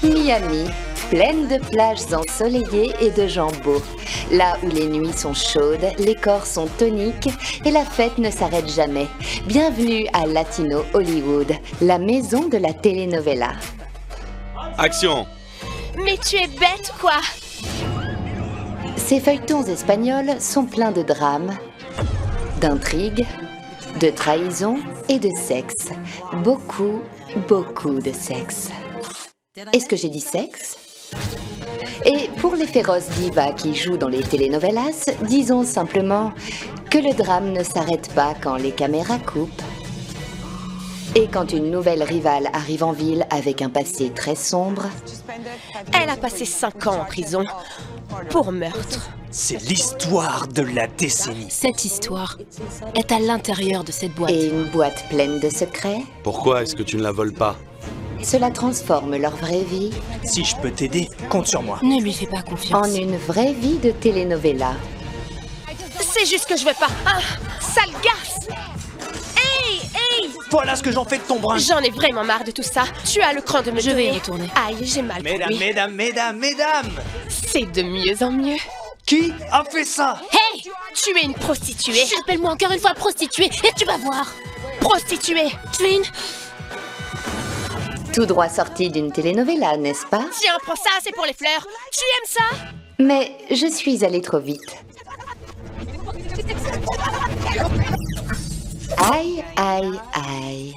Miami, pleine de plages ensoleillées et de gens beaux. Là où les nuits sont chaudes, les corps sont toniques et la fête ne s'arrête jamais. Bienvenue à Latino Hollywood, la maison de la telenovela. Action! Mais tu es bête, quoi! Ces feuilletons espagnols sont pleins de drames, d'intrigues, de trahison et de sexe. Beaucoup, beaucoup de sexe. Est-ce que j'ai dit sexe? Et pour les féroces divas qui jouent dans les telenovelas, disons simplement que le drame ne s'arrête pas quand les caméras coupent. Et quand une nouvelle rivale arrive en ville avec un passé très sombre... Elle a passé 5 ans en prison pour meurtre. C'est l'histoire de la décennie. Cette histoire est à l'intérieur de cette boîte. Et une boîte pleine de secrets. Pourquoi est-ce que tu ne la voles pas? Cela transforme leur vraie vie Si je peux t'aider, compte sur moi. Ne lui fais pas confiance. en une vraie vie de telenovela. C'est juste que je veux pas. Ah, sale garce! Hey, hey! Voilà ce que j'en fais de ton brin. J'en ai vraiment marre de tout ça. Tu as le cran de me Je vais y donner. retourner. Aïe, j'ai mal pour lui. Mesdames C'est de mieux en mieux. Qui a fait ça? Hey! Tu es une prostituée. Appelle-moi encore une fois prostituée et tu vas voir. Prostituée! Twin, Tout droit sorti d'une telenovela, n'est-ce pas? Tiens, prends ça, c'est pour les fleurs. Tu aimes ça? Mais je suis allée trop vite. Aïe, aïe, aïe.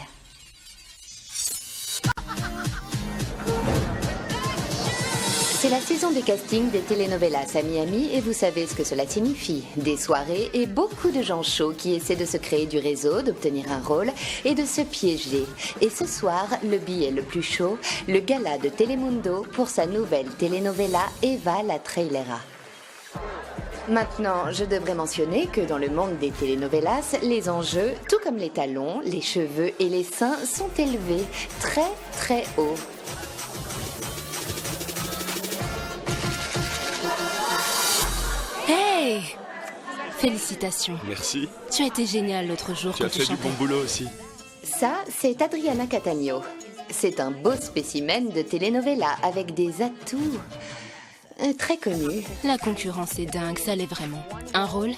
C'est la saison de casting des telenovelas à Miami et vous savez ce que cela signifie. Des soirées et beaucoup de gens chauds qui essaient de se créer du réseau, d'obtenir un rôle et de se piéger. Et ce soir, le billet le plus chaud, le gala de Telemundo pour sa nouvelle telenovela Eva la Trailera. Maintenant, je devrais mentionner que dans le monde des telenovelas, les enjeux, tout comme les talons, les cheveux et les seins, sont élevés très très haut. hey! Félicitations. Merci. Tu as été génial l'autre jour Tu as quand tu fait du chantais. bon boulot aussi. Ça, c'est Adriana Cattaneo. C'est un beau spécimen de telenovela avec des atouts très connus. La concurrence est dingue, ça l'est vraiment. Un rôle,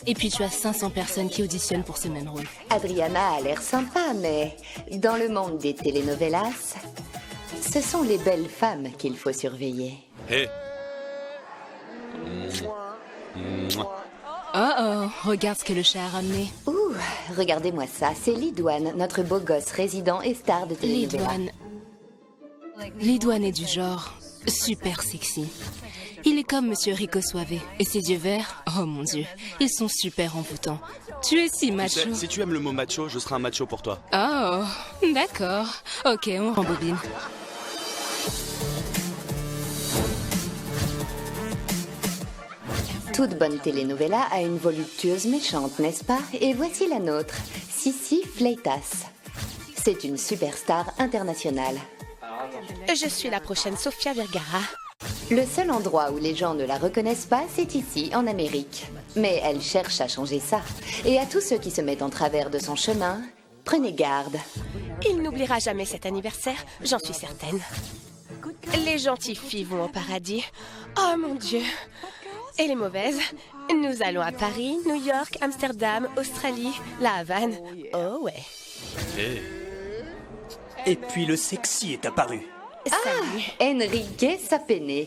et puis tu as 500 personnes qui auditionnent pour ce même rôle. Adriana a l'air sympa, mais dans le monde des telenovelas, ce sont les belles femmes qu'il faut surveiller. Hé! Oh oh, regarde ce que le chat a ramené. Ouh, regardez-moi ça, c'est Lidouane, notre beau gosse résident et star de telenovela. Lidouane est du genre super sexy. Il est comme Monsieur Rico Suave. Et ses yeux verts, oh mon Dieu, ils sont super envoûtants. Tu es si Tu macho. sais, si tu aimes le mot macho, je serai un macho pour toi. Oh, d'accord. Ok, on rembobine. Toute bonne telenovela a une voluptueuse méchante, n'est-ce pas? Et voici la nôtre, Sissi Fleitas. C'est une superstar internationale. Je suis la prochaine Sofia Vergara. Le seul endroit où les gens ne la reconnaissent pas, c'est ici, en Amérique. Mais elle cherche à changer ça. Et à tous ceux qui se mettent en travers de son chemin, prenez garde. Il n'oubliera jamais cet anniversaire, j'en suis certaine. Les gentilles filles vont au paradis. Oh mon Dieu! Et les mauvaises? Nous allons à Paris, New York, Amsterdam, Australie, La Havane. Oh ouais. Hé! Et puis le sexy est apparu. Salut. Enrique Sapene.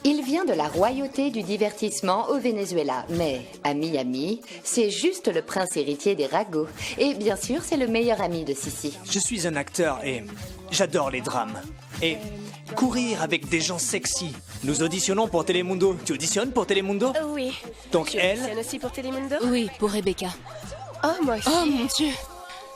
Il vient de la royauté du divertissement au Venezuela, mais à Miami, c'est juste le prince héritier des ragots. Et bien sûr, c'est le meilleur ami de Sissi. Je suis un acteur et j'adore les drames. Et courir avec des gens sexy. Nous auditionnons pour Telemundo. Tu auditionnes pour Telemundo? Oui. Donc Tu elle... auditionnes aussi pour Telemundo? Oui, pour Rebecca. Oh, moi aussi. Oh mon Dieu!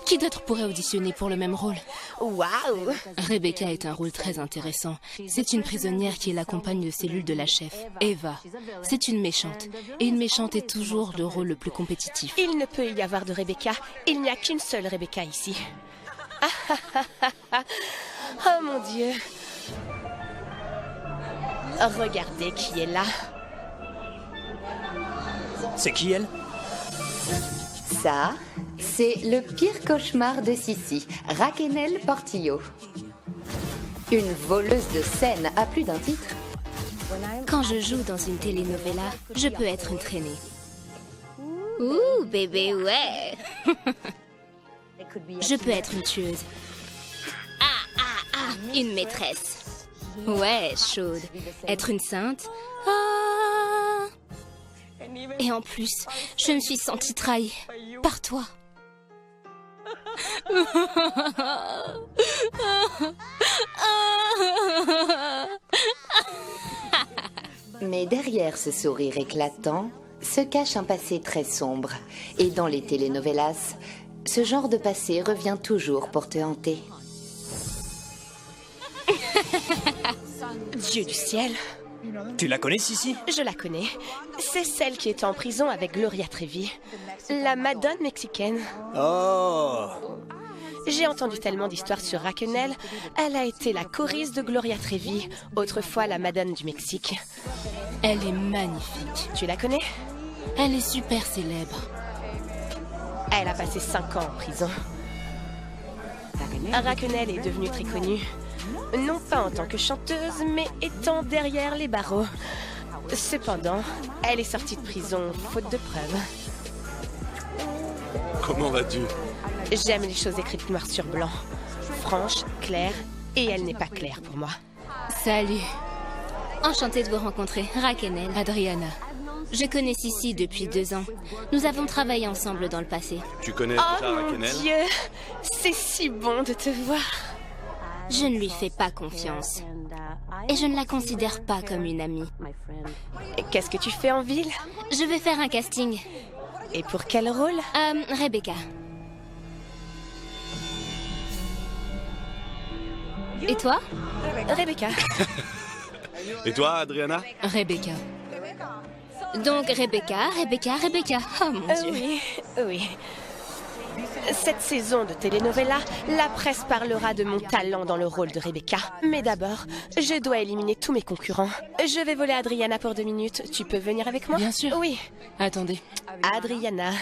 Qui d'autre pourrait auditionner pour le même rôle? Waouh! Rebecca est un rôle très intéressant. C'est une prisonnière qui est la compagne de cellule de la chef, Eva. C'est une méchante. Et une méchante est toujours le rôle le plus compétitif. Il ne peut y avoir de Rebecca. Il n'y a qu'une seule Rebecca ici. Oh mon Dieu! Regardez qui est là. C'est qui elle? Ça, c'est le pire cauchemar de Sissi, Raquenel Portillo. Une voleuse de scène à plus d'un titre. Quand je joue dans une telenovela, je peux être une traînée. Ouh, bébé, ouais. Je peux être une tueuse. Une maîtresse. Ouais, chaude. Être une sainte. Ah. Et en plus, je me suis sentie trahie par toi. Mais derrière ce sourire éclatant se cache un passé très sombre. Et dans les telenovelas, ce genre de passé revient toujours pour te hanter. Dieu du ciel, Tu la connais, Sissi? je la connais. C'est celle qui était en prison avec Gloria Trevi, la madone mexicaine. Oh! J'ai entendu tellement d'histoires sur Raquenel. Elle a été la choriste de Gloria Trevi, autrefois la madone du Mexique. Elle est magnifique. Tu la connais? Elle est super célèbre. Elle a passé 5 ans en prison. Raquenel est devenue très connue. Non pas en tant que chanteuse, mais étant derrière les barreaux. Cependant, elle est sortie de prison faute de preuves. Comment vas-tu? J'aime les choses écrites noir sur blanc. Franche, claire, et elle n'est pas claire pour moi. Salut. Enchantée de vous rencontrer, Raquenel. Adriana. Je connais Sissi depuis 2 ans. Nous avons travaillé ensemble dans le passé. Tu connais Oh déjà mon Raquenel? Dieu, c'est si bon de te voir. Je ne lui fais pas confiance. Et je ne la considère pas comme une amie. Qu'est-ce que tu fais en ville? Je vais faire un casting. Et pour quel rôle? Rebecca. Et toi? Rebecca. Et toi, Adriana? Rebecca. Donc Rebecca. Oh mon Dieu. Oui, oui. Cette saison de telenovela, la presse parlera de mon talent dans le rôle de Rebecca. Mais d'abord, je dois éliminer tous mes concurrents. Je vais voler Adriana pour 2 minutes. Tu peux venir avec moi? Bien sûr. Oui. Attendez. Adriana.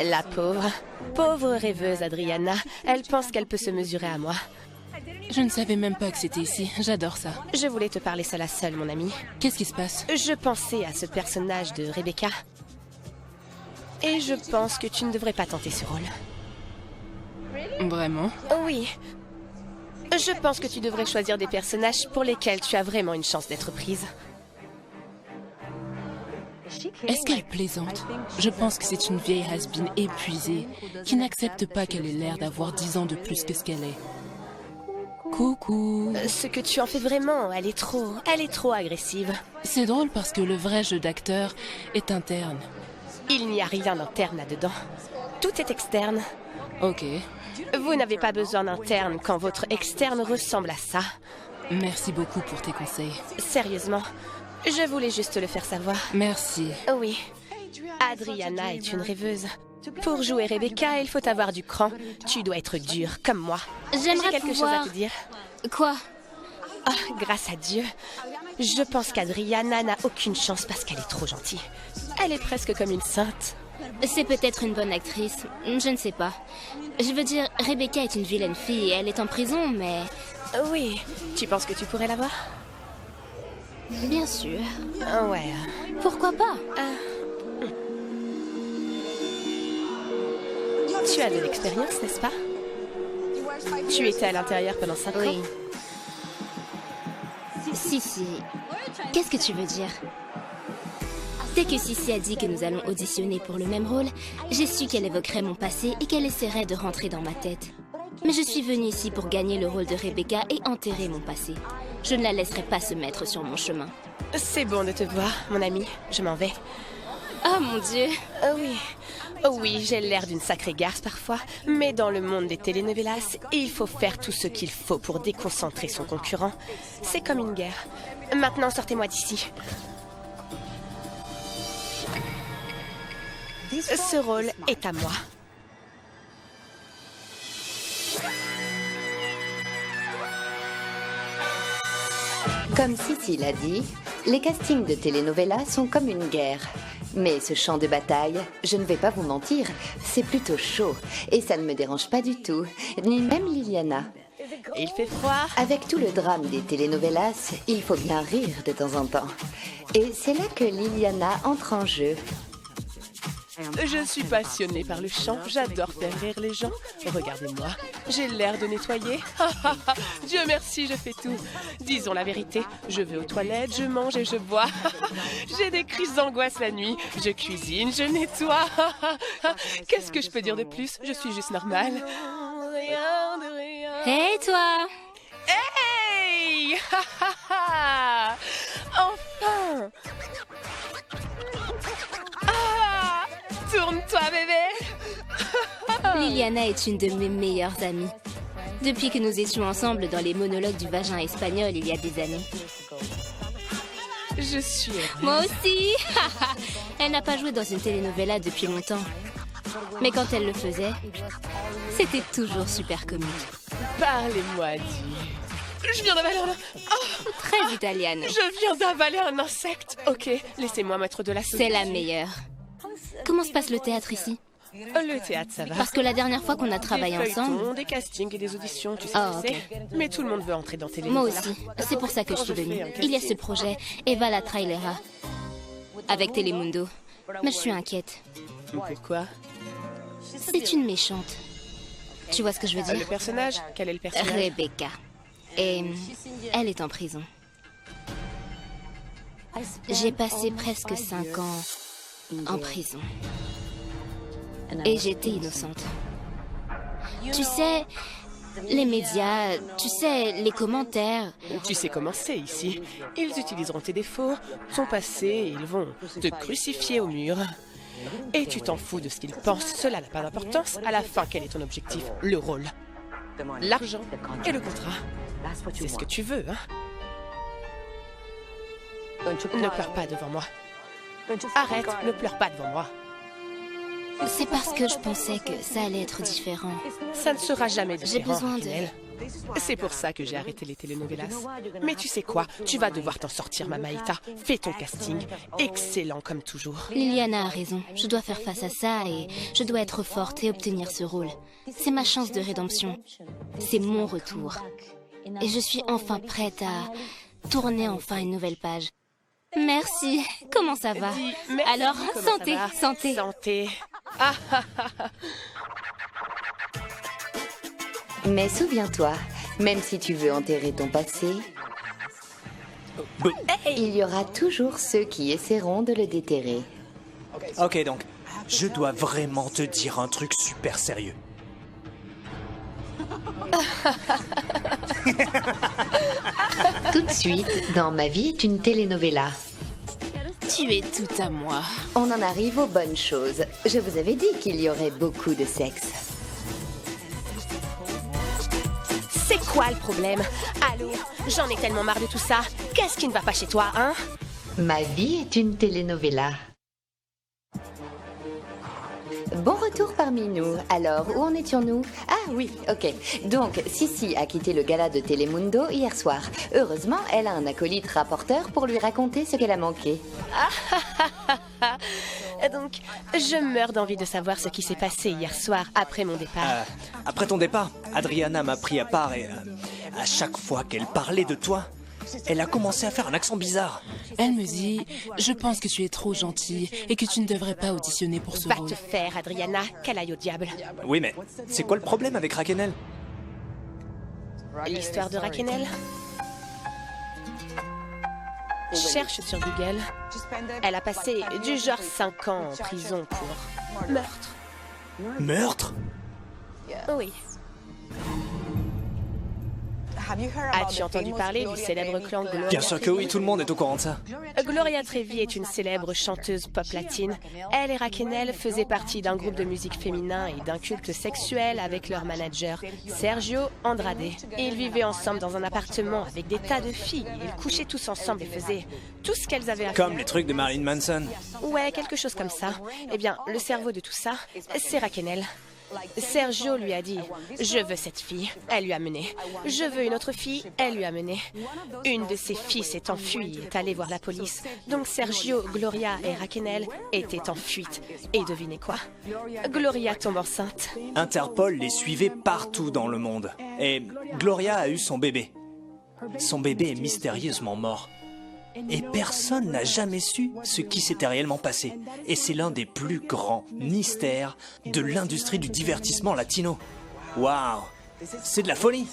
La pauvre. Pauvre rêveuse Adriana. Elle pense qu'elle peut se mesurer à moi. Je ne savais même pas que c'était ici. J'adore ça. Je voulais te parler seule à seule, mon ami. Qu'est-ce qui se passe? Je pensais à ce personnage de Rebecca. Et je pense que tu ne devrais pas tenter ce rôle. Vraiment? Oui. Je pense que tu devrais choisir des personnages pour lesquels tu as vraiment une chance d'être prise. Est-ce qu'elle plaisante? Je pense que c'est une vieille has-been épuisée qui n'accepte pas qu'elle ait l'air d'avoir 10 ans de plus que ce qu'elle est. Coucou. Ce que tu en fais vraiment, elle est trop agressive. C'est drôle parce que le vrai jeu d'acteur est interne. Il n'y a rien d'interne là-dedans. Tout est externe. Ok. Vous n'avez pas besoin d'interne quand votre externe ressemble à ça. Merci beaucoup pour tes conseils. Sérieusement, je voulais juste le faire savoir. Merci. Oui. Adriana est une rêveuse. Pour jouer Rebecca, il faut avoir du cran. Tu dois être dure, comme moi. J'aimerais J'ai quelque pouvoir... chose à te dire. Quoi? Oh, grâce à Dieu. Je pense qu'Adriana n'a aucune chance parce qu'elle est trop gentille. Elle est presque comme une sainte. C'est peut-être une bonne actrice. Je ne sais pas. Je veux dire, Rebecca est une vilaine fille et elle est en prison, mais... Oui. Tu penses que tu pourrais la voir? Bien sûr. Ouais. Pourquoi pas? Tu as de l'expérience, n'est-ce pas? Tu étais à l'intérieur pendant 5 ans? Oui. Sissi, qu'est-ce que tu veux dire? Dès que Sissi a dit que nous allons auditionner pour le même rôle, j'ai su qu'elle évoquerait mon passé et qu'elle essaierait de rentrer dans ma tête. Mais je suis venue ici pour gagner le rôle de Rebecca et enterrer mon passé. Je ne la laisserai pas se mettre sur mon chemin. C'est bon de te voir, mon ami. Je m'en vais. Oh mon Dieu! Oui. Oui, j'ai l'air d'une sacrée garce parfois, mais dans le monde des telenovelas, il faut faire tout ce qu'il faut pour déconcentrer son concurrent. C'est comme une guerre. Maintenant, sortez-moi d'ici. Ce rôle est à moi. Comme Sissi l'a dit, les castings de telenovelas sont comme une guerre. Mais ce champ de bataille, je ne vais pas vous mentir, c'est plutôt chaud. Et ça ne me dérange pas du tout, ni même Liliana. Il fait froid. Avec tout le drame des telenovelas, il faut bien rire de temps en temps. Et c'est là que Liliana entre en jeu. Je suis passionnée par le chant, j'adore faire rire les gens. Regardez-moi, j'ai l'air de nettoyer. Dieu merci, je fais tout. Disons la vérité, je vais aux toilettes, je mange et je bois. J'ai des crises d'angoisse la nuit, je cuisine, je nettoie. Qu'est-ce que je peux dire de plus? Je suis juste normale. Rien de rien. Hey toi! Hey! Enfin! Ah! Tourne-toi, bébé! Liliana est une de mes meilleures amies. Depuis que nous étions ensemble dans les monologues du vagin espagnol il y a des années. Je suis heureuse. Moi aussi! Elle n'a pas joué dans une telenovela depuis longtemps. Mais quand elle le faisait, c'était toujours super comique. Parlez-moi, Di. Je viens d'avaler un... Oh, Très italienne. je viens d'avaler un insecte. Ok, laissez-moi mettre de la sauce. C'est la meilleure. Comment se passe le théâtre ici? Le théâtre, ça va. Parce que la dernière fois qu'on a travaillé Des feuilletons, ensemble... des castings et des auditions, tu sais Ah, ce que c'est. Mais tout le monde veut entrer dans télé. Moi aussi. C'est pour ça que je suis venue. Il y a ce projet, Eva la Trailera, avec Telemundo. Mais je suis inquiète. Pourquoi? C'est une méchante. Tu vois ce que je veux Le dire? personnage? Quel est le personnage? Rebecca. Et elle est en prison. J'ai passé presque 5 ans en prison. Et j'étais innocente. Tu sais, les médias, tu sais, les commentaires... Tu sais comment c'est ici. Ils utiliseront tes défauts, ton passé, et ils vont te crucifier au mur. Et tu t'en fous de ce qu'ils pensent, cela n'a pas d'importance. À la fin, quel est ton objectif? Le rôle, l'argent et le contrat. C'est ce que tu veux, hein? Ne pleure pas devant moi. Arrête, ne pleure pas devant moi. C'est parce que je pensais que ça allait être différent. Ça ne sera jamais différent, besoin de- Raquel. C'est pour ça que j'ai arrêté les telenovelas. Mais tu sais quoi? Tu vas devoir t'en sortir, Mamaïta. Fais ton casting. Excellent comme toujours. Liliana a raison. Je dois faire face à ça et je dois être forte et obtenir ce rôle. C'est ma chance de rédemption. C'est mon retour. Et je suis enfin prête à tourner enfin une nouvelle page. Merci. Comment ça va? Dis, merci, Alors, comment ça santé, va? santé. Santé. Mais souviens-toi, même si tu veux enterrer ton passé, il y aura toujours ceux qui essaieront de le déterrer. Ok, donc, je dois vraiment te dire un truc super sérieux. Tout de suite, dans Ma vie est une telenovela. Tu es tout à moi. On en arrive aux bonnes choses. Je vous avais dit qu'il y aurait beaucoup de sexe. C'est quoi le problème? Allô? J'en ai tellement marre de tout ça. Qu'est-ce qui ne va pas chez toi, hein? Ma vie est une telenovela. Bon retour parmi nous. Alors, où en étions-nous? Ah oui, ok. Donc, Sissi a quitté le gala de Telemundo hier soir. Heureusement, elle a un acolyte rapporteur pour lui raconter ce qu'elle a manqué. Donc, je meurs d'envie de savoir ce qui s'est passé hier soir après mon départ. Après ton départ, Adriana m'a pris à part et à chaque fois qu'elle parlait de toi, elle a commencé à faire un accent bizarre. Elle me dit, je pense que tu es trop gentille et que tu ne devrais pas auditionner pour ce Va rôle. te faire, Adriana, qu'elle aille au diable. Oui, mais c'est quoi le problème avec Raquel? L'histoire de Raquel. Cherche sur Google. Elle a passé du genre 5 ans en prison pour meurtre. Meurtre? Oui. As-tu entendu parler du célèbre clan Gloria? Bien sûr que oui, tout le monde est au courant de ça. Gloria Trevi est une célèbre chanteuse pop latine. Elle et Raquel faisaient partie d'un groupe de musique féminin et d'un culte sexuel avec leur manager, Sergio Andrade. Ils vivaient ensemble dans un appartement avec des tas de filles. Ils couchaient tous ensemble et faisaient tout ce qu'elles avaient à faire. Comme les trucs de Marilyn Manson. Ouais, quelque chose comme ça. Eh bien, le cerveau de tout ça, c'est Raquel. Sergio lui a dit « Je veux cette fille », elle lui a mené. « Je veux une autre fille », elle lui a mené. Une de ses filles s'est enfuie et est allée voir la police. Donc Sergio, Gloria et Raquel étaient en fuite. Et devinez quoi? Gloria tombe enceinte. Interpol les suivait partout dans le monde. Et Gloria a eu son bébé. Son bébé est mystérieusement mort. Et personne n'a jamais su ce qui s'était réellement passé. Et c'est l'un des plus grands mystères de l'industrie du divertissement latino. Waouh! C'est de la folie!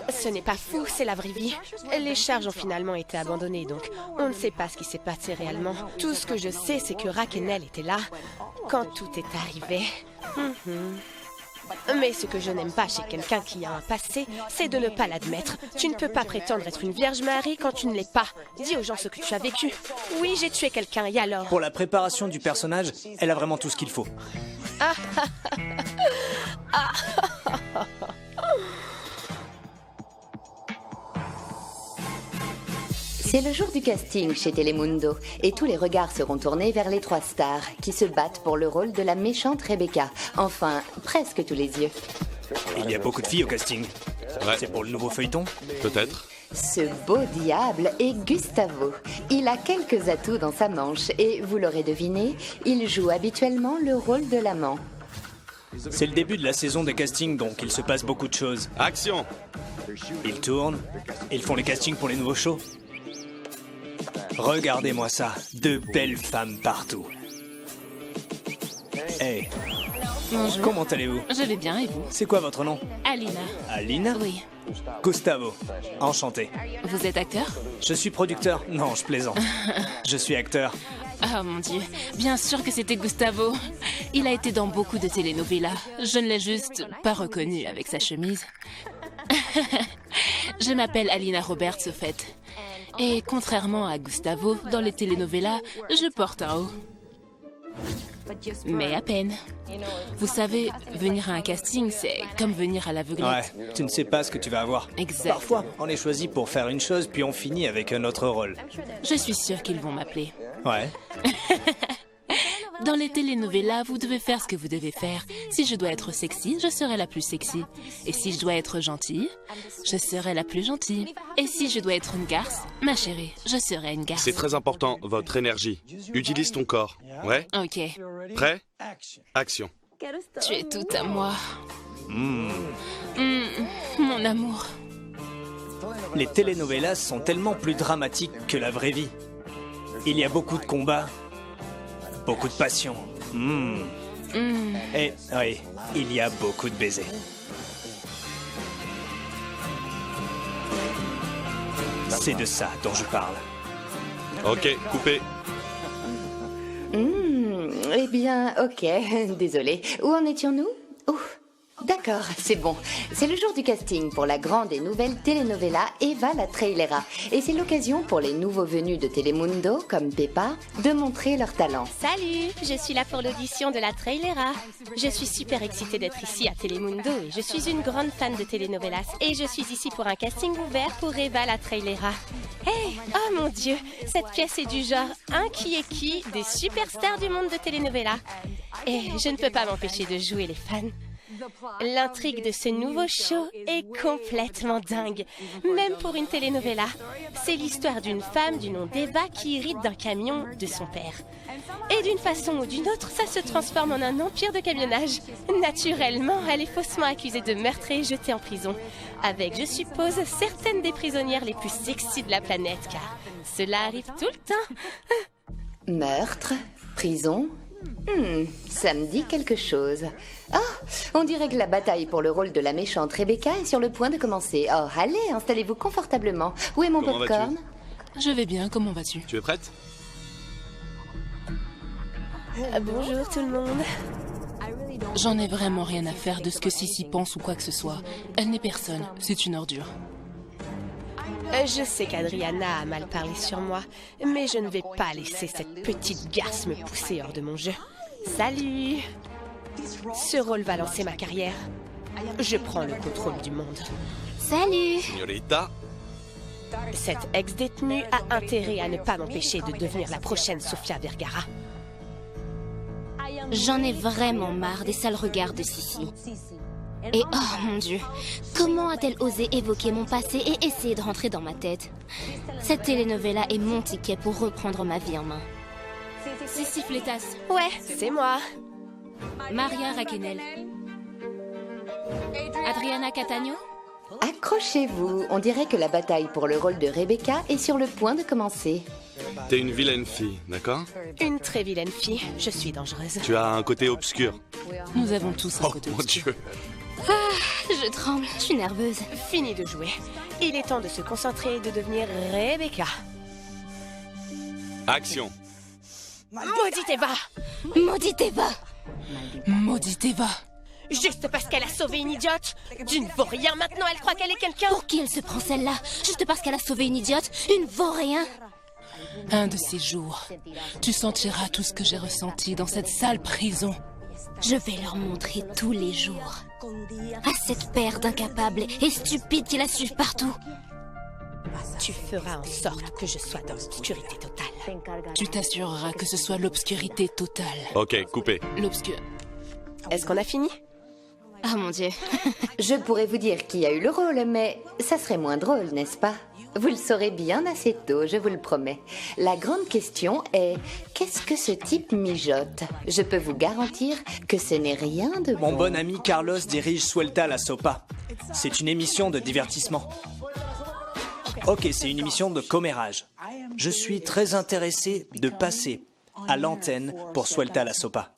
Ce n'est pas fou, c'est la vraie vie. Les charges ont finalement été abandonnées, donc on ne sait pas ce qui s'est passé réellement. Tout ce que je sais, c'est que Raquel était là quand tout est arrivé. Mais ce que je n'aime pas chez quelqu'un qui a un passé, c'est de ne pas l'admettre. Tu ne peux pas prétendre être une Vierge Marie quand tu ne l'es pas. Dis aux gens ce que tu as vécu. Oui, j'ai tué quelqu'un, et alors? Pour la préparation du personnage, elle a vraiment tout ce qu'il faut. C'est le jour du casting chez Telemundo et tous les regards seront tournés vers les 3 stars qui se battent pour le rôle de la méchante Rebecca. Enfin, presque tous les yeux. Il y a beaucoup de filles au casting. Ouais. C'est pour le nouveau feuilleton? Peut-être. Ce beau diable est Gustavo. Il a quelques atouts dans sa manche et, vous l'aurez deviné, il joue habituellement le rôle de l'amant. C'est le début de la saison des castings, donc il se passe beaucoup de choses. Action! Ils tournent, ils font les castings pour les nouveaux shows. Regardez-moi ça, de belles femmes partout. Hey, Bonjour. comment allez-vous? Je vais bien et vous? C'est quoi votre nom? Alina. Alina? Oui. Gustavo. Enchanté. Vous êtes acteur? Je suis producteur. Non, je plaisante. Je suis acteur. Oh mon Dieu, bien sûr que c'était Gustavo. Il a été dans beaucoup de telenovelas. Je ne l'ai juste pas reconnu avec sa chemise. Je m'appelle Alina Roberts, au fait. Et contrairement à Gustavo, dans les telenovelas, je porte un haut. Mais à peine. Vous savez, venir à un casting, c'est comme venir à Ouais, l'aveuglette. tu ne sais pas ce que tu vas avoir. Exactement. Parfois, on est choisi pour faire une chose, puis on finit avec un autre rôle. Je suis sûre qu'ils vont m'appeler. Ouais. Dans les telenovelas, vous devez faire ce que vous devez faire. Si je dois être sexy, je serai la plus sexy. Et si je dois être gentille, je serai la plus gentille. Et si je dois être une garce, ma chérie, je serai une garce. C'est très important, votre énergie. Utilise ton corps. Ouais? Ok, Prêt? Action. tu es tout à moi. Mon amour. Les telenovelas sont tellement plus dramatiques que la vraie vie. Il y a beaucoup de combats, beaucoup de passion. Et oui, il y a beaucoup de baisers. C'est de ça dont je parle. Ok, coupé. Eh bien, ok, désolé. Où en étions-nous? Ouf. D'accord, c'est bon. C'est le jour du casting pour la grande et nouvelle telenovela Eva la Trailera. Et c'est l'occasion pour les nouveaux venus de Telemundo, comme Peppa, de montrer leur talent. Salut, je suis là pour l'audition de la Trailera. Je suis super excitée d'être ici à Telemundo et je suis une grande fan de telenovelas. Et je suis ici pour un casting ouvert pour Eva la Trailera. Hey, oh mon Dieu, cette pièce est du genre un qui est qui des superstars du monde de telenovela. Et je ne peux pas m'empêcher de jouer les fans. L'intrigue de ce nouveau show est complètement dingue, même pour une telenovela. C'est l'histoire d'une femme du nom d'Eva qui hérite d'un camion de son père. Et d'une façon ou d'une autre, ça se transforme en un empire de camionnage. Naturellement, elle est faussement accusée de meurtre et jetée en prison. Avec, je suppose, certaines des prisonnières les plus sexy de la planète, car cela arrive tout le temps. Meurtre? Prison? Ça me dit quelque chose. Oh, on dirait que la bataille pour le rôle de la méchante Rebecca est sur le point de commencer. Oh, allez, installez-vous confortablement. Où est mon Comment popcorn? Je vais bien, comment vas-tu? Tu es prête? Bonjour tout le monde. J'en ai vraiment rien à faire de ce que Sissi pense ou quoi que ce soit. Elle n'est personne, c'est une ordure. Je sais qu'Adriana a mal parlé sur moi, mais je ne vais pas laisser cette petite garce me pousser hors de mon jeu. Salut! Ce rôle va lancer ma carrière. Je prends le contrôle du monde. Salut! Señorita. Cette ex-détenue a intérêt à ne pas m'empêcher de devenir la prochaine Sofia Vergara. J'en ai vraiment marre des sales regards de Sissi. Et oh mon Dieu, comment a-t-elle osé évoquer mon passé et essayer de rentrer dans ma tête? Cette telenovela est mon ticket pour reprendre ma vie en main. Sissi Flétas, Ouais, c'est moi. Maria Raquenel, Adriana Catagno. Accrochez-vous, on dirait que la bataille pour le rôle de Rebecca est sur le point de commencer. T'es une vilaine fille, d'accord? Une très vilaine fille. Je suis dangereuse. Tu as un côté obscur. Nous avons tous un Oh côté mon obscur. Dieu. Je tremble, je suis nerveuse. Fini de jouer. Il est temps de se concentrer et de devenir Rebecca. Action. Maudite Eva! Maudite Eva! Maudite Eva. Juste parce qu'elle a sauvé une idiote! Tu ne vaux rien maintenant, elle croit qu'elle est quelqu'un! Pour qui elle se prend celle-là? Juste parce qu'elle a sauvé une idiote? Une vaurien? Un de ces jours, tu sentiras tout ce que j'ai ressenti dans cette sale prison. Je vais leur montrer tous les jours. À cette paire d'incapables et stupides qui la suivent partout. Tu feras en sorte que je sois dans l'obscurité totale. Tu t'assureras que ce soit l'obscurité totale. Ok, coupé. L'obscur... Est-ce qu'on a fini? Oh mon Dieu. Je pourrais vous dire qui a eu le rôle, mais ça serait moins drôle, n'est-ce pas? Vous le saurez bien assez tôt, je vous le promets. La grande question est, qu'est-ce que ce type mijote? Je peux vous garantir que ce n'est rien de bon. Mon bon ami Carlos dirige Suelta la Sopa. C'est une émission de divertissement. Ok, c'est une émission de commérage. Je suis très intéressé de passer à l'antenne pour Suelta la Sopa.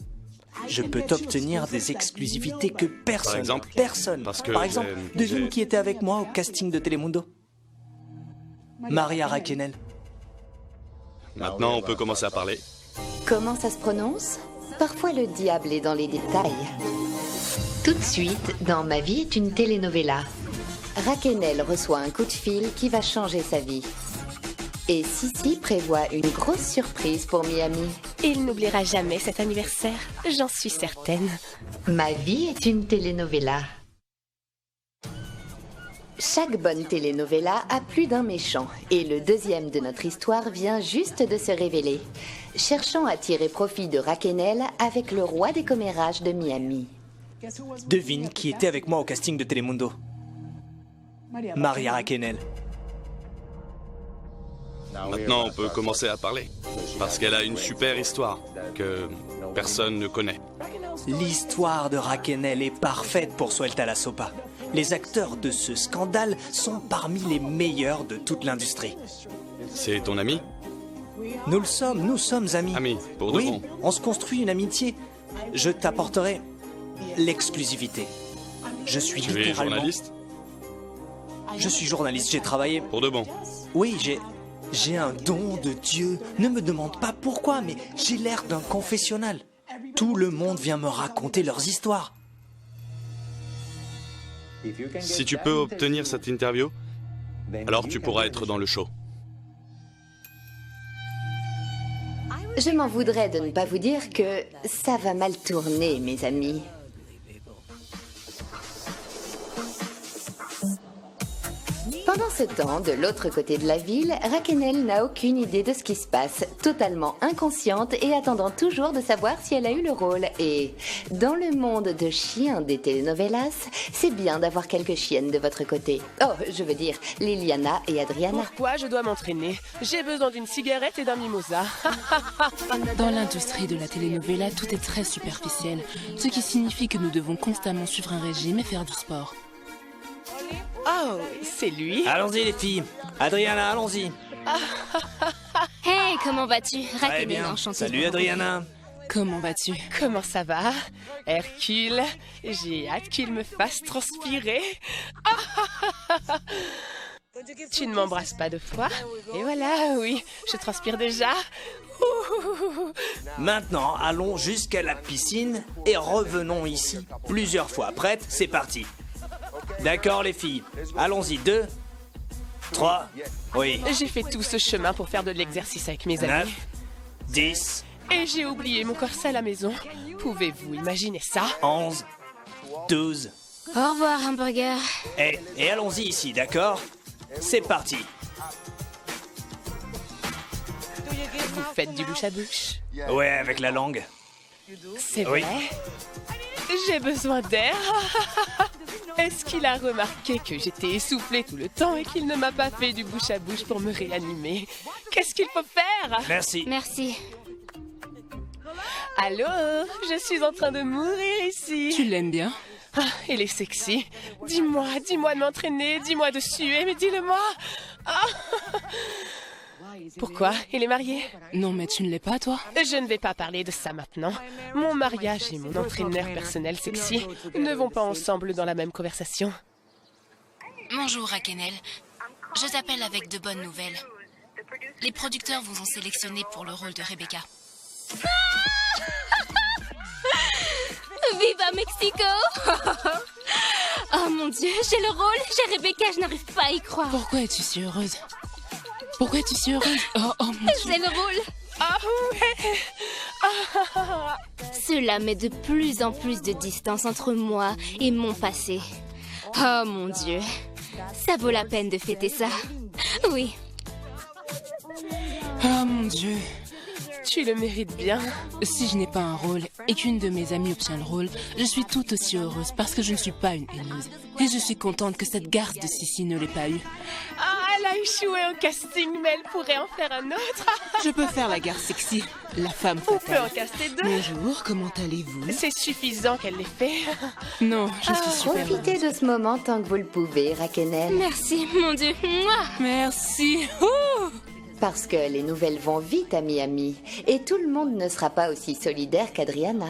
Je peux t'obtenir des exclusivités que personne, Par exemple personne. Parce que Par exemple, j'ai- devine qui était avec moi au casting de Telemundo. Maria Raquenel. Maintenant, on peut commencer à parler. Comment ça se prononce? Parfois le diable est dans les détails. Tout de suite, dans Ma vie est une telenovela. Raquenel reçoit un coup de fil qui va changer sa vie. Et Sissi prévoit une grosse surprise pour Miami. Il n'oubliera jamais cet anniversaire, j'en suis certaine. Ma vie est une telenovela. Chaque bonne telenovela a plus d'un méchant, et le deuxième de notre histoire vient juste de se révéler. Cherchant à tirer profit de Raquenel avec le roi des commérages de Miami. Devine qui était avec moi au casting de Telemundo. Maria Raquenel. Maintenant, on peut commencer à parler. Parce qu'elle a une super histoire que personne ne connaît. L'histoire de Raquenel est parfaite pour Suelta la Sopa. Les acteurs de ce scandale sont parmi les meilleurs de toute l'industrie. C'est ton ami? Nous sommes amis. Amis, pour de Oui, bon. on se construit une amitié. Je t'apporterai l'exclusivité. Je suis Tu es littéralement... journaliste? Je suis journaliste, j'ai travaillé... Pour de bon. Oui, j'ai un don de Dieu. Ne me demande pas pourquoi, mais j'ai l'air d'un confessionnal. Tout le monde vient me raconter leurs histoires. Si tu peux obtenir cette interview, alors tu pourras être dans le show. Je m'en voudrais de ne pas vous dire que ça va mal tourner, mes amis. Pendant ce temps, de l'autre côté de la ville, Raquenel n'a aucune idée de ce qui se passe, totalement inconsciente et attendant toujours de savoir si elle a eu le rôle. Et dans le monde de chiens des telenovelas, c'est bien d'avoir quelques chiennes de votre côté. Oh, je veux dire, Liliana et Adriana. Pourquoi je dois m'entraîner? J'ai besoin d'une cigarette et d'un mimosa. Dans l'industrie de la telenovela, tout est très superficiel, ce qui signifie que nous devons constamment suivre un régime et faire du sport. Oh, c'est lui? Allons-y les filles. Adriana, allons-y. Hey, comment vas-tu? Très Raquenel, bien. enchantée. Salut Adriana. Comment vas-tu? Comment ça va? Hercule, j'ai hâte qu'il me fasse transpirer. Tu ne m'embrasses pas 2 fois? Et voilà, oui, je transpire déjà. Ouh. Maintenant, allons jusqu'à la piscine et revenons ici plusieurs fois. Prête? C'est parti. D'accord les filles. Allons-y. 2, 3, oui. J'ai fait tout ce chemin pour faire de l'exercice avec mes 9, amis. 10, Et j'ai oublié mon corset à la maison. Pouvez-vous imaginer ça? 11, 12. Au revoir, hamburger. Et allons-y ici, d'accord? C'est parti. Vous faites du bouche à bouche. Ouais, avec la langue. C'est Oui. vrai. J'ai besoin d'air. Est-ce qu'il a remarqué que j'étais essoufflée tout le temps et qu'il ne m'a pas fait du bouche à bouche pour me réanimer? Qu'est-ce qu'il faut faire? Merci. Merci. Allô? Je suis en train de mourir ici. Tu l'aimes bien? Ah, il est sexy. Dis-moi de m'entraîner, dis-moi de suer, mais dis-le-moi. Ah. Pourquoi? Il est marié? Non, mais tu ne l'es pas, toi? Je ne vais pas parler de ça maintenant. Mon mariage et mon entraîneur personnel sexy ne vont pas ensemble dans la même conversation. Bonjour Raquenel, je t'appelle avec de bonnes nouvelles. Les producteurs vous ont sélectionné pour le rôle de Rebecca. Viva Mexico! Oh mon Dieu, j'ai le rôle, j'ai Rebecca, je n'arrive pas à y croire. Pourquoi es-tu si heureuse? Pourquoi es-tu si heureuse? Oh mon Dieu. J'ai le rôle. Ah ouais. Ah. Cela met de plus en plus de distance entre moi et mon passé. Oh mon Dieu, ça vaut la peine de fêter ça. Oui. Oh mon Dieu. Tu le mérites bien. Si je n'ai pas un rôle et qu'une de mes amies obtient le rôle, je suis tout aussi heureuse parce que je ne suis pas une haineuse. Et je suis contente que cette garce de Sissi ne l'ait pas eu. Ah, elle a échoué au casting, mais elle pourrait en faire un autre. Je peux faire la garce sexy, la femme On peut en fatale. caster deux. Bonjour, comment allez-vous? C'est suffisant qu'elle l'ait fait. Non, je suis super Profitez heureuse. de ce moment tant que vous le pouvez, Raquenel. Merci, mon Dieu. Mouah. Merci. Ouh. Parce que les nouvelles vont vite à Miami. Et tout le monde ne sera pas aussi solidaire qu'Adriana.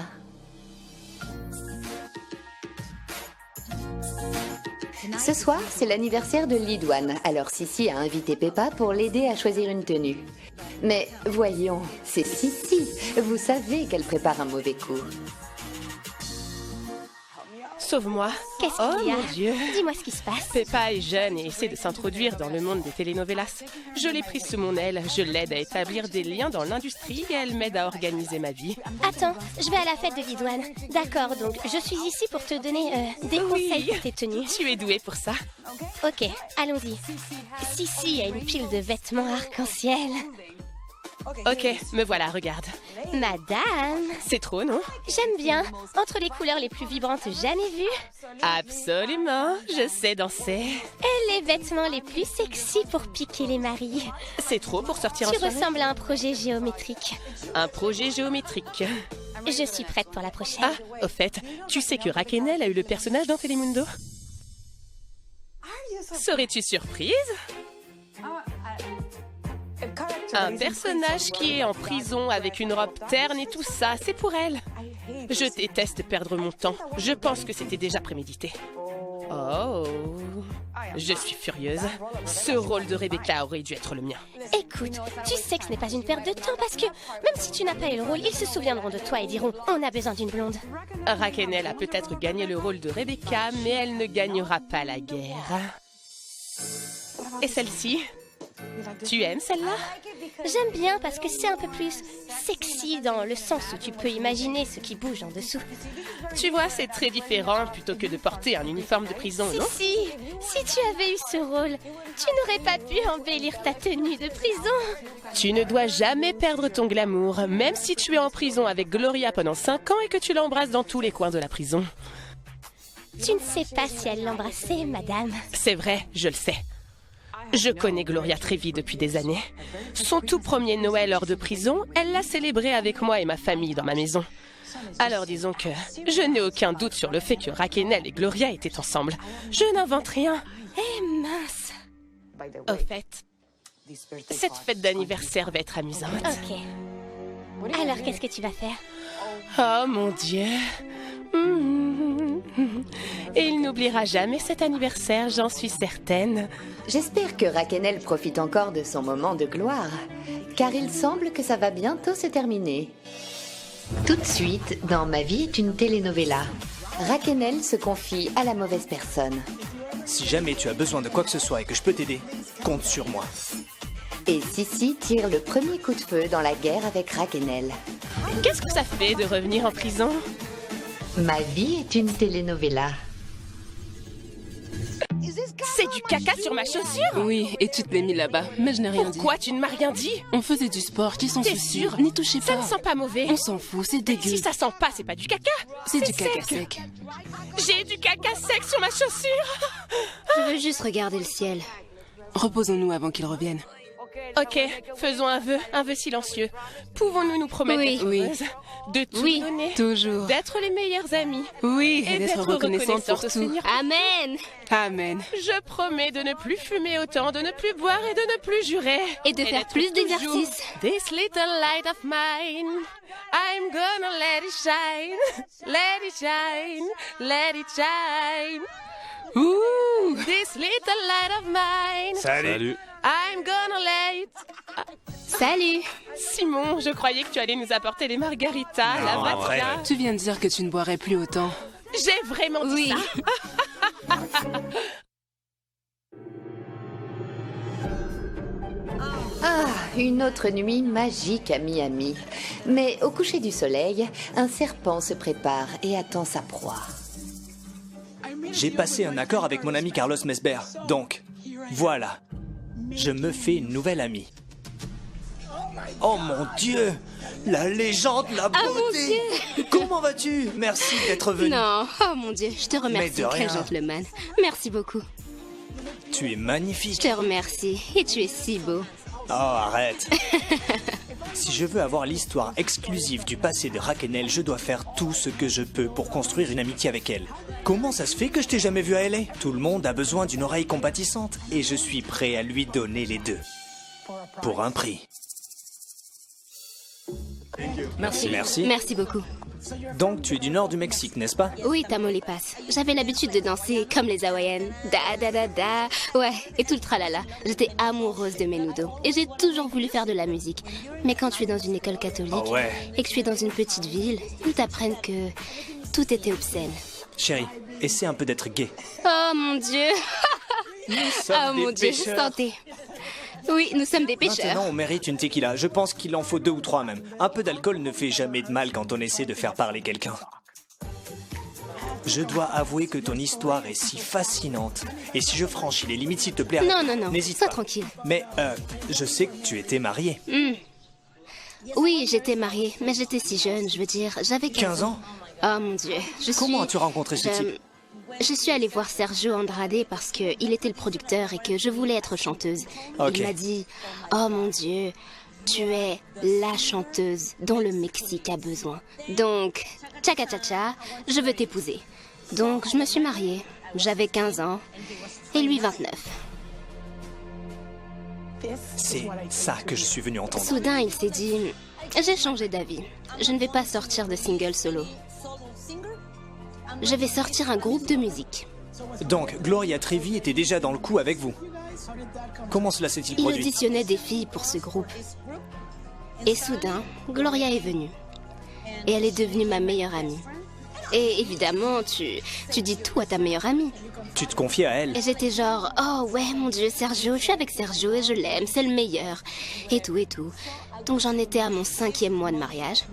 Ce soir, c'est l'anniversaire de Lidouane. Alors Sissi a invité Peppa pour l'aider à choisir une tenue. Mais voyons, c'est Sissi. Vous savez qu'elle prépare un mauvais coup. Sauve-moi. Qu'est-ce Oh qu'il y a? mon Dieu. Dis-moi ce qui se passe. Peppa est jeune et essaie de s'introduire dans le monde des telenovelas. Je l'ai prise sous mon aile, je l'aide à établir des liens dans l'industrie et elle m'aide à organiser ma vie. Attends, je vais à la fête de Lidouane. D'accord, donc je suis ici pour te donner des conseils pour tes tenues. Tu es douée pour ça. Ok, allons-y. Sissi a une pile de vêtements arc-en-ciel. Ok, me voilà, regarde. Madame, C'est trop, non? j'aime bien. Entre les couleurs les plus vibrantes jamais vues Absolument, je sais danser. et les vêtements les plus sexy pour piquer les maris. C'est trop pour sortir en Tu soirée. ressembles à un projet géométrique. Un projet géométrique. Je suis prête pour la prochaine. Ah, au fait, tu sais que Raquenel a eu le personnage dans Telemundo? Serais-tu surprise? Un personnage qui est en prison avec une robe terne et tout ça, c'est pour elle. Je déteste perdre mon temps. Je pense que c'était déjà prémédité. Oh, je suis furieuse. Ce rôle de Rebecca aurait dû être le mien. Écoute, tu sais que ce n'est pas une perte de temps parce que même si tu n'as pas eu le rôle, ils se souviendront de toi et diront « On a besoin d'une blonde ». Raquenel a peut-être gagné le rôle de Rebecca, mais elle ne gagnera pas la guerre. Et celle-ci? Tu aimes celle-là? J'aime bien parce que c'est un peu plus sexy dans le sens où tu peux imaginer ce qui bouge en dessous. Tu vois, c'est très différent plutôt que de porter un uniforme de prison, non? Si tu avais eu ce rôle, tu n'aurais pas pu embellir ta tenue de prison. Tu ne dois jamais perdre ton glamour, même si tu es en prison avec Gloria pendant 5 ans et que tu l'embrasses dans tous les coins de la prison. Tu ne sais pas si elle l'embrassait, madame. C'est vrai, je le sais. Je connais Gloria Trevi depuis des années. Son tout premier Noël hors de prison, elle l'a célébré avec moi et ma famille dans ma maison. Alors disons que je n'ai aucun doute sur le fait que Raquenel et Gloria étaient ensemble. Je n'invente rien. Eh mince. Au fait, cette fête d'anniversaire va être amusante. Ok. Alors qu'est-ce que tu vas faire? Oh mon Dieu. Et il n'oubliera jamais cet anniversaire, j'en suis certaine. J'espère que Raquenel profite encore de son moment de gloire, car il semble que ça va bientôt se terminer. Tout de suite, dans Ma vie est une telenovela, Raquenel se confie à la mauvaise personne. Si jamais tu as besoin de quoi que ce soit et que je peux t'aider, compte sur moi. Et Sissi tire le premier coup de feu dans la guerre avec Raquenel. Qu'est-ce que ça fait de revenir en prison? Ma vie est une telenovela. C'est du caca sur ma chaussure? Oui, et tu te l'es mis là-bas, mais je n'ai rien dit. Pourquoi tu ne m'as rien dit? On faisait du sport, qui s'en T'es soucie? sûre? N'y touchez Ça pas. ne sent pas mauvais. On s'en fout, c'est dégueu. Si ça sent pas, c'est pas du caca. C'est du caca sec. J'ai du caca sec sur ma chaussure. Je veux juste regarder le ciel. Reposons-nous avant qu'il revienne. Ok, faisons un vœu silencieux. Pouvons-nous nous promettre Oui. d'être Oui. heureuses, de tout Oui. donner, Toujours. d'être les meilleurs amis Oui, et et d'être reconnaissante pour au tout. Seigneur? Amen! Amen. Je promets de ne plus fumer autant, de ne plus boire et de ne plus jurer. Et de faire d'être plus toujours d'exercices. This little light of mine, I'm gonna let it shine, let it shine, let it shine. Ouh! This little light of mine, Salut. I'm gonna let it... Salut! Simon, je croyais que tu allais nous apporter les margaritas, la Non, vodka. arrête. Tu viens de dire que tu ne boirais plus autant. J'ai vraiment dit Oui. ça. Ah, une autre nuit magique à Miami. Mais au coucher du soleil, un serpent se prépare et attend sa proie. J'ai passé un accord avec mon ami Carlos Mesber. Donc, voilà. Je me fais une nouvelle amie. Oh mon Dieu! La légende, la beauté! Comment vas-tu? Merci d'être venu. Non, oh mon Dieu, je te remercie, Mais de rien. quel gentleman. Merci beaucoup. Tu es Je magnifique. te remercie, et tu es si beau. Oh, arrête. Si je veux avoir l'histoire exclusive du passé de Raquel, je dois faire tout ce que je peux pour construire une amitié avec elle. Comment ça se fait que je t'ai jamais vu à LA? Tout le monde a besoin d'une oreille compatissante et je suis prêt à lui donner les deux. Pour un prix. Merci. Merci. Merci beaucoup. Donc tu es du nord du Mexique, n'est-ce pas? Oui, Tamaulipas. J'avais l'habitude de danser comme les Hawaïennes. Da da da da. Ouais, et tout le tralala. J'étais amoureuse de Menudo. Et j'ai toujours voulu faire de la musique. Mais quand tu es dans une école catholique Oh ouais. et que tu es dans une petite ville, ils t'apprennent que tout était obscène. Chérie, essaie un peu d'être gay. Oh mon Dieu. Oh mon Dieu, pêcheurs. santé. Oui, nous sommes des pêcheurs. Maintenant, on mérite une tequila. Je pense qu'il en faut 2 ou 3 même. Un peu d'alcool ne fait jamais de mal quand on essaie de faire parler quelqu'un. Je dois avouer que ton histoire est si fascinante. Et si je franchis les limites, s'il te plaît, Non, non, non, n'hésite sois pas. tranquille. Mais, je sais que tu étais mariée. Oui, j'étais mariée, mais j'étais si jeune, je veux dire, j'avais 15 ans? Oh mon Dieu, Comment as-tu rencontré ce type? Je suis allée voir Sergio Andrade parce qu'il était le producteur et que je voulais être chanteuse. Ok. Il m'a dit, oh mon Dieu, tu es la chanteuse dont le Mexique a besoin. Donc, tchaka tcha, je veux t'épouser. Donc, je me suis mariée. J'avais 15 ans et lui 29. C'est ça que je suis venu entendre. Soudain, il s'est dit, j'ai changé d'avis. Je ne vais pas sortir de single solo. Je vais sortir un groupe de musique. Donc, Gloria Trevi était déjà dans le coup avec vous. Comment cela s'est-il Il produit? auditionnait des filles pour ce groupe. Et soudain, Gloria est venue. Et elle est devenue ma meilleure amie. Et évidemment, tu dis tout à ta meilleure amie. Tu te confiais à elle. Et j'étais genre, oh ouais, mon Dieu, Sergio, je suis avec Sergio et je l'aime, c'est le meilleur. Et tout, et tout. Donc j'en étais à mon 5e mois de mariage.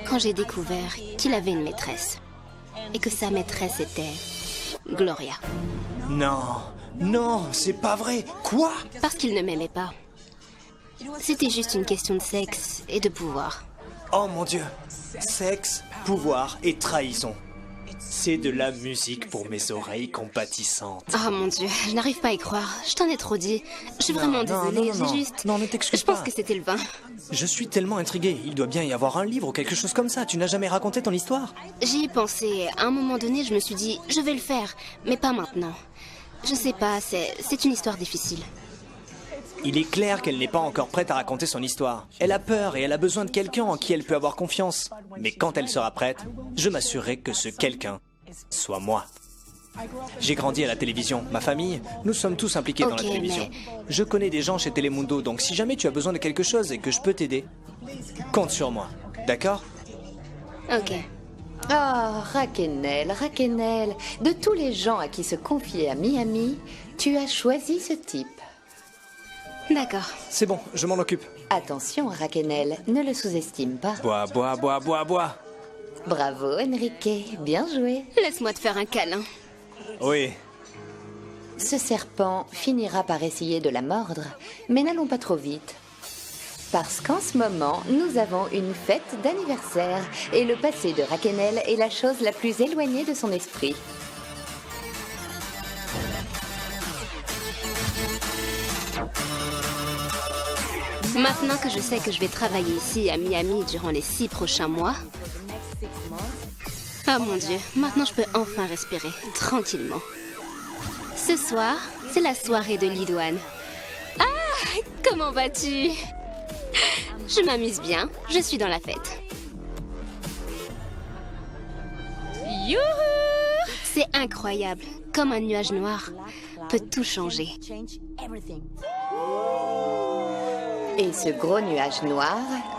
Quand j'ai découvert qu'il avait une maîtresse. Et que sa maîtresse était Gloria. Non, non, c'est pas vrai. Quoi? Parce qu'il ne m'aimait pas. C'était juste une question de sexe et de pouvoir. Oh mon Dieu. Sexe, pouvoir et trahison. C'est de la musique pour mes oreilles compatissantes. Oh mon Dieu, je n'arrive pas à y croire. Je t'en ai trop dit. Je suis vraiment désolée, non. j'ai juste... Non, ne t'excuse Je pense pas. que c'était le vin. Je suis tellement intrigué. Il doit bien y avoir un livre ou quelque chose comme ça. Tu n'as jamais raconté ton histoire? J'y ai pensé. À un moment donné, je me suis dit, je vais le faire, mais pas maintenant. Je sais pas, c'est une histoire difficile. Il est clair qu'elle n'est pas encore prête à raconter son histoire. Elle a peur et elle a besoin de quelqu'un en qui elle peut avoir confiance. Mais quand elle sera prête, je m'assurerai que ce quelqu'un soit moi. J'ai grandi à la télévision. Ma famille, nous sommes tous impliqués dans la Ok, télévision. Je connais des gens chez Telemundo, donc si jamais tu as besoin de quelque chose et que je peux t'aider, compte sur moi. D'accord? Ok. Oh, Raquel, de tous les gens à qui se confier à Miami, tu as choisi ce type. D'accord. C'est bon, je m'en occupe. Attention, Raquel, ne le sous-estime pas. Bois, bois, bois, bois, bois. Bravo, Enrique, bien joué. Laisse-moi te faire un câlin. Oui. ce serpent finira par essayer de la mordre, mais n'allons pas trop vite. Parce qu'en ce moment, nous avons une fête d'anniversaire et le passé de Raquenel est la chose la plus éloignée de son esprit. Maintenant que je sais que je vais travailler ici à Miami durant les 6 prochains mois... Oh mon Dieu, maintenant je peux enfin respirer, tranquillement. Ce soir, c'est la soirée de Lidoine. Ah, comment vas-tu? Je m'amuse bien, je suis dans la fête. Youhou! C'est incroyable, comme un nuage noir peut tout changer. Et ce gros nuage noir,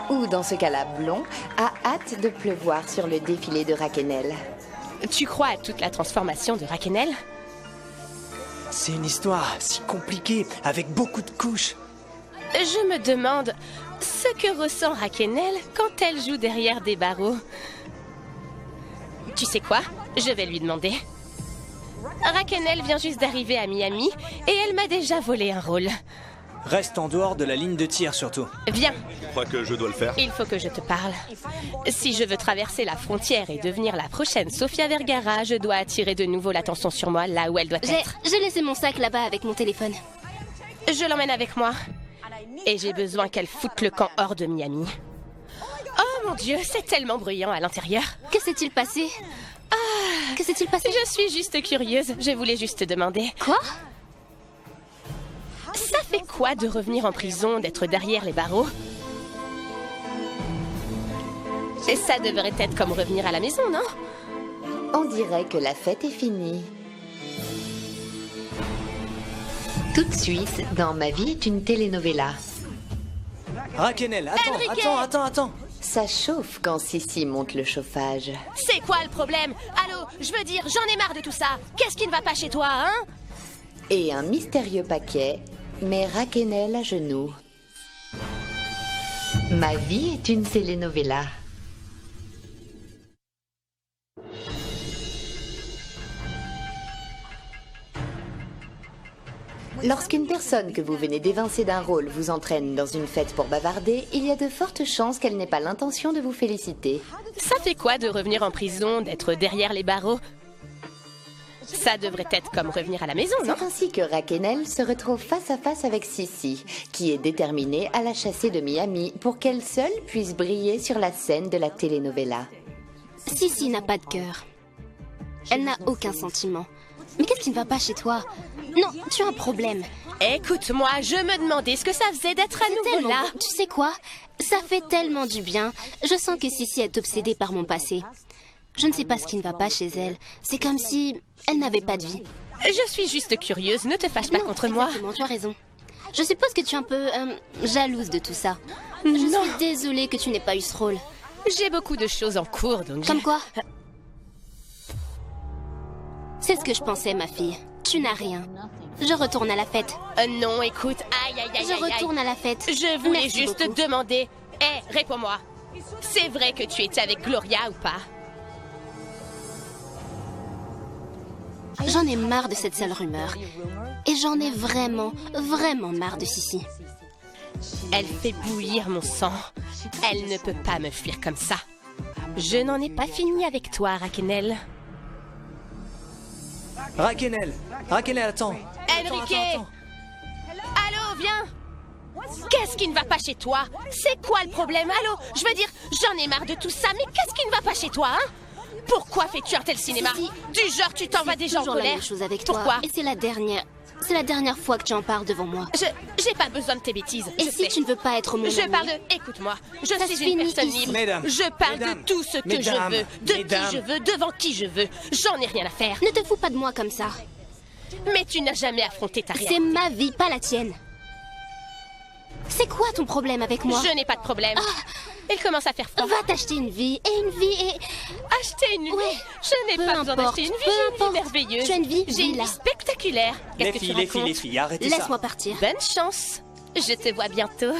ou dans ce cas-là blond, a hâte de pleuvoir sur le défilé de Raquenel. Tu crois à toute la transformation de Raquenel? C'est une histoire si compliquée, avec beaucoup de couches. Je me demande ce que ressent Raquenel quand elle joue derrière des barreaux. Tu sais quoi? Je vais lui demander. Raquenel vient juste d'arriver à Miami et elle m'a déjà volé un rôle. Reste en dehors de la ligne de tir, surtout. Viens, Je crois que je dois le faire. il faut que je te parle. Si je veux traverser la frontière et devenir la prochaine Sofia Vergara, je dois attirer de nouveau l'attention sur moi là où elle doit être. J'ai laissé mon sac là-bas avec mon téléphone. Je l'emmène avec moi. Et j'ai besoin qu'elle foute le camp hors de Miami. Oh mon Dieu, c'est tellement bruyant à l'intérieur. Que s'est-il passé? Que s'est-il passé? Je suis juste curieuse, je voulais juste te demander. Quoi? Ça fait quoi de revenir en prison, d'être derrière les barreaux? Et ça devrait être comme revenir à la maison, non? On dirait que la fête est finie. Tout de suite, dans Ma vie est une telenovela. Raquenel, attends. Ça chauffe quand Sissi monte le chauffage. C'est quoi le problème? Allô, je veux dire, j'en ai marre de tout ça. Qu'est-ce qui ne va pas chez toi, hein? Et un mystérieux paquet met Raquenel à genoux. Ma vie est une telenovela. Lorsqu'une personne que vous venez d'évincer d'un rôle vous entraîne dans une fête pour bavarder, il y a de fortes chances qu'elle n'ait pas l'intention de vous féliciter. Ça fait quoi de revenir en prison, d'être derrière les barreaux? Ça devrait être comme revenir à la maison, non? C'est ainsi que Raquenel se retrouve face à face avec Sissi, qui est déterminée à la chasser de Miami pour qu'elle seule puisse briller sur la scène de la telenovela. Sissi n'a pas de cœur. Elle n'a aucun sentiment. Mais qu'est-ce qui ne va pas chez toi? Non, tu as un problème. Écoute-moi, je me demandais ce que ça faisait d'être à nouveau Tellement là. bon. Tu sais quoi? Ça fait tellement du bien. Je sens que Sissi est obsédée par mon passé. Je ne sais pas ce qui ne va pas chez elle. C'est comme si elle n'avait pas de vie. Je suis juste curieuse, ne te fâche pas Non, contre moi. exactement, tu as raison. Je suppose que tu es un peu jalouse de tout ça. Je Non. suis désolée que tu n'aies pas eu ce rôle. J'ai beaucoup de choses en cours, donc... Comme quoi? C'est ce que je pensais, ma fille. Tu n'as rien. Je retourne à la fête. Non, écoute, aïe, aïe, aïe, Je aïe, aïe. retourne à la fête. Je voulais Merci juste beaucoup. te demander... Hé, réponds-moi. C'est vrai que tu étais avec Gloria ou pas? J'en ai marre de cette sale rumeur. Et j'en ai vraiment, vraiment marre de Sissi. Elle fait bouillir mon sang. Elle ne peut pas me fuir comme ça. Je n'en ai pas fini avec toi, Raquenel. Raquenel, attends. Enrique! Attends. Allô, viens! Qu'est-ce qui ne va pas chez toi? C'est quoi le problème? Allô? Je veux dire, j'en ai marre de tout ça, mais qu'est-ce qui ne va pas chez toi, hein? Pourquoi fais-tu un tel cinéma? Sissi, Du genre, tu t'en vas déjà en toujours la colère? même chose avec Pourquoi? toi. Et c'est la dernière fois que tu en parles devant moi. J'ai pas besoin de tes bêtises. Et je si sais. tu ne veux pas être mon Je ami, parle de... Écoute-moi, je Ça suis se une finit personne ici. libre. Mesdames, Je parle mesdames, de tout ce que mesdames, je veux, de mesdames. qui je veux, devant qui je veux. J'en ai rien à faire. ne te fous pas de moi comme ça. Mais tu n'as jamais affronté ta C'est réalité. ma vie, pas la tienne. C'est quoi ton problème avec moi? Je n'ai pas de problème. Il commence à faire froid. Va t'acheter une vie, et une vie est... Acheter une vie? Ouais. Je n'ai Peu pas besoin importe, d'acheter une vie, peu j'ai une vie importe. merveilleuse. Tu as une vie, J'ai une vis-la. vie spectaculaire. Qu'est-ce que tu Les racontes? filles, arrêtez ça. Laisse-moi partir. Bonne chance. Je te vois bientôt.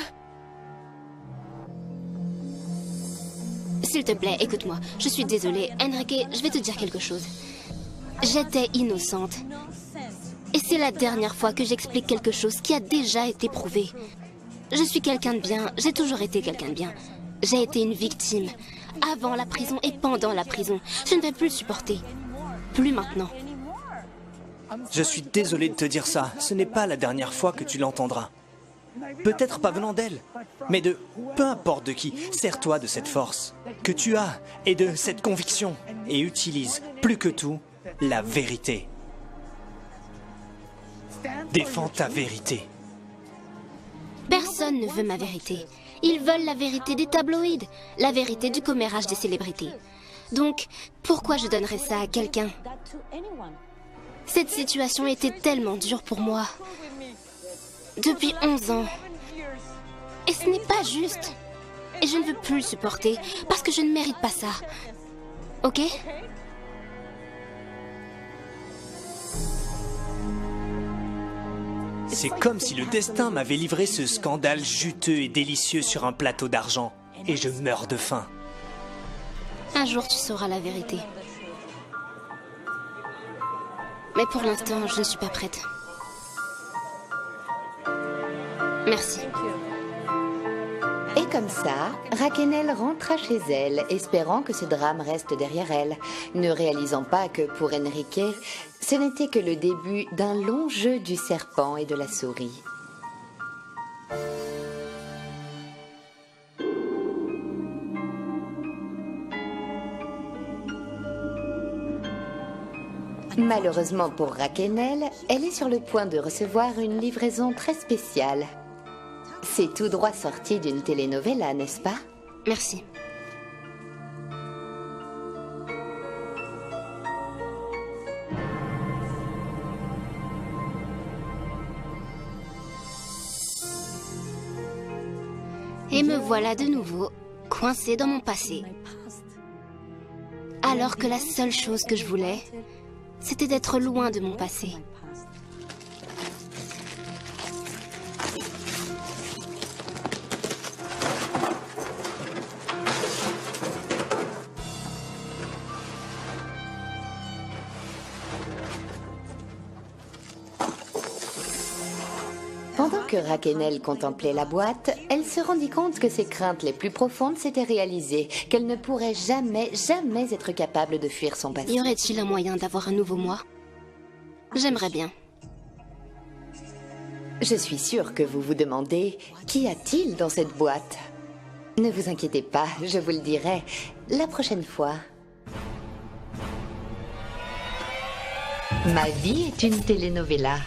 S'il te plaît, écoute-moi. Je suis désolée. Enrique, je vais te dire quelque chose. J'étais innocente. Et c'est la dernière fois que j'explique quelque chose qui a déjà été prouvé. Je suis quelqu'un de bien, j'ai toujours été quelqu'un de bien. J'ai été une victime, avant la prison et pendant la prison. Je ne vais plus le supporter. Plus maintenant. Je suis désolé de te dire ça, ce n'est pas la dernière fois que tu l'entendras. Peut-être pas venant d'elle, mais de peu importe de qui, sers-toi de cette force que tu as et de cette conviction et utilise, plus que tout, la vérité. Défends ta vérité. Personne ne veut ma vérité. Ils veulent la vérité des tabloïds, la vérité du commérage des célébrités. Donc, pourquoi je donnerais ça à quelqu'un? Cette situation était tellement dure pour moi. Depuis 11 ans. Et ce n'est pas juste. Et je ne veux plus le supporter, parce que je ne mérite pas ça. Ok? C'est comme si le destin m'avait livré ce scandale juteux et délicieux sur un plateau d'argent. Et je meurs de faim. Un jour, tu sauras la vérité. Mais pour l'instant, je ne suis pas prête. Merci. Et comme ça, Raquel rentra chez elle, espérant que ce drame reste derrière elle, ne réalisant pas que pour Enrique, ce n'était que le début d'un long jeu du serpent et de la souris. Malheureusement pour Raquel, elle est sur le point de recevoir une livraison très spéciale. C'est tout droit sorti d'une telenovela, n'est-ce pas? Merci. Et me voilà de nouveau, coincée dans mon passé. Alors que la seule chose que je voulais, c'était d'être loin de mon passé. Pendant que Raquel contemplait la boîte, elle se rendit compte que ses craintes les plus profondes s'étaient réalisées, qu'elle ne pourrait jamais être capable de fuir son passé. Y aurait-il un moyen d'avoir un nouveau moi? J'aimerais bien. Je suis sûre que vous vous demandez, qu'y a-t-il dans cette boîte? Ne vous inquiétez pas, je vous le dirai la prochaine fois. Ma vie est une telenovela.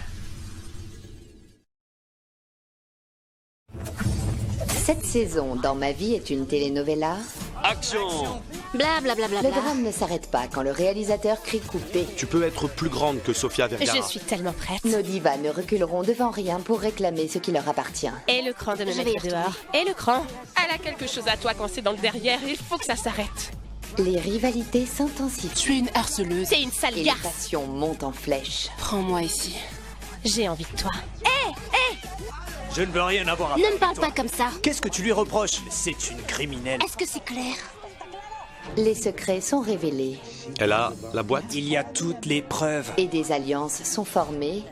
Cette saison dans Ma vie est une telenovela. Action! Bla bla bla bla Le bla. drame ne s'arrête pas quand le réalisateur crie coupé. Tu peux être plus grande que Sofia Vergara. Je suis tellement prête. Nos divas ne reculeront devant rien pour réclamer ce qui leur appartient. Et le cran de me Je vais y mettre dehors. Et le cran. Elle a quelque chose à toi quand c'est dans le derrière. Il faut que ça s'arrête. Les rivalités s'intensifient Tu es une harceleuse. C'est une sale et les garce. passions montent en flèche. Prends-moi ici. J'ai envie de toi. Je ne veux rien avoir à Ne faire me avec parle toi. pas comme ça. Qu'est-ce que tu lui reproches? C'est une criminelle. Est-ce que c'est clair? Les secrets sont révélés Elle a la boîte. Il y a toutes les preuves. et des alliances sont formées,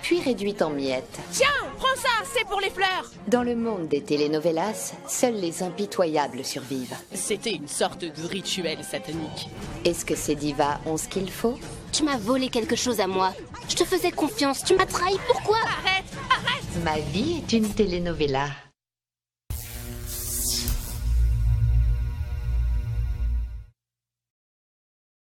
puis réduites en miettes. Tiens, prends ça, c'est pour les fleurs. Dans le monde des telenovelas, seuls les impitoyables survivent. C'était une sorte de rituel satanique. Est-ce que ces divas ont ce qu'il faut? Tu m'as volé quelque chose à moi. Je te faisais confiance, tu m'as trahi, pourquoi? Arrête, arrête. Ma vie est une telenovela.